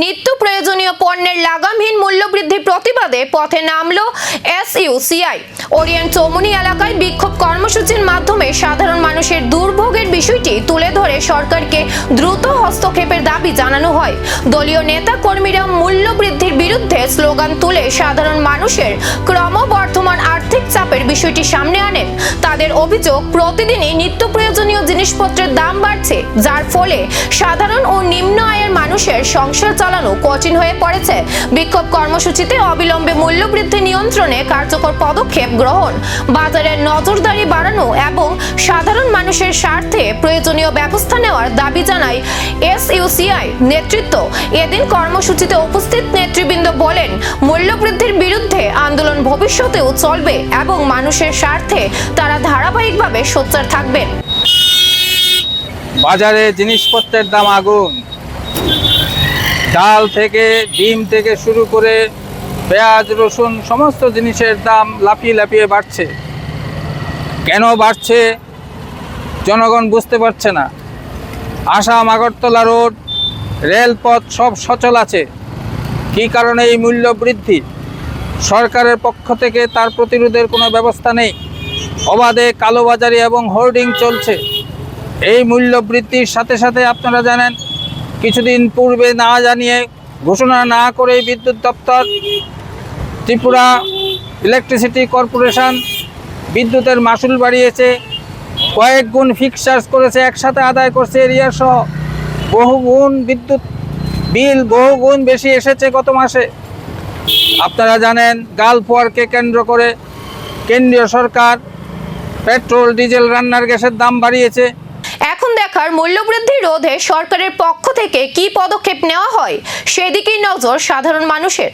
নিত্য প্রয়োজনীয় পণ্যের লাগামহীন মূল্যবৃদ্ধির প্রতিবাদে পথে নামল এসইউসিআই। ওরিয়েন্ট চৌমুহনী এলাকায় বিক্ষোভ কর্মসূচির মাধ্যমে সাধারণ মানুষের দুর্ভোগের বিষয়টি তুলে ধরে সরকারকে দ্রুত হস্তক্ষেপের দাবি জানানো হয়। দলীয় নেতা কর্মীরা মূল্যবৃদ্ধির বিরুদ্ধে স্লোগান তুলে সাধারণ মানুষের ক্রমবর্ধমান আর্থিক চাপের বিষয়টি সামনে আনেন। তাদের অভিযোগ, প্রতিদিনই নিত্য প্রয়োজনীয় জিনিসপত্রের দাম বাড়ছে, যার ফলে সাধারণ ও নিম্ন আয়ের মানুষের সংসার চালানো কঠিন হয়ে পড়েছে। বিক্ষোভ কর্মসূচিতে অবিলম্বে মূল্যবৃদ্ধি নিয়ন্ত্রণে কার্যকর পদক্ষেপ গ্রহণ, বাজারের নজরদারি বাড়ানো এবং সাধারণ মানুষের স্বার্থে প্রয়োজনীয় ব্যবস্থা নেওয়ার দাবি জানায় এসইউসিআই নেতৃত্ব। এদিন কর্মসূচিতে উপস্থিত নেতৃবৃন্দ বলেন, মূল্যবৃদ্ধির বিরুদ্ধে আন্দোলন ভবিষ্যতেও চলবে এবং মানুষের স্বার্থে তারা ধারাবাহিকভাবে সোচ্চার থাকবেন। বাজারে জিনিসপত্রের দাম আগুন, ডাল থেকে ডিম থেকে শুরু করে পেঁয়াজ রসুন সমস্ত জিনিসের দাম লাফিয়ে লাফিয়ে বাড়ছে। কেন বাড়ছে জনগণ বুঝতে পারছে না। আসাম আগরতলা রোড, রেলপথ সব সচল আছে। কী কারণে এই মূল্য বৃদ্ধি? সরকারের পক্ষ থেকে তার প্রতিরোধের কোনো ব্যবস্থা নেই। অবাধে কালোবাজারি এবং হোর্ডিং চলছে। এই মূল্য বৃদ্ধির সাথে সাথে আপনারা জানেন, কিছুদিন পূর্বে না জানিয়ে ঘোষণা না করে বিদ্যুৎ দপ্তর, ত্রিপুরা ইলেকট্রিসিটি কর্পোরেশন বিদ্যুতের মাসুল বাড়িয়েছে, কয়েক গুণ ফিক্স চার্জ করেছে, একসাথে আদায় করছে এরিয়া সহ। বহুগুণ বিদ্যুৎ বিল বহুগুণ বেশি এসেছে গত মাসে। আপনারা জানেন, গালফ ওয়ারকে কেন্দ্র করে কেন্দ্রীয় সরকার পেট্রোল ডিজেল রান্নার গ্যাসের দাম বাড়িয়েছে। এখন দেখার মূল্যবৃদ্ধি রোধে সরকারের পক্ষ থেকে কি পদক্ষেপ নেওয়া হয়, সেদিকেই নজর সাধারণ মানুষের।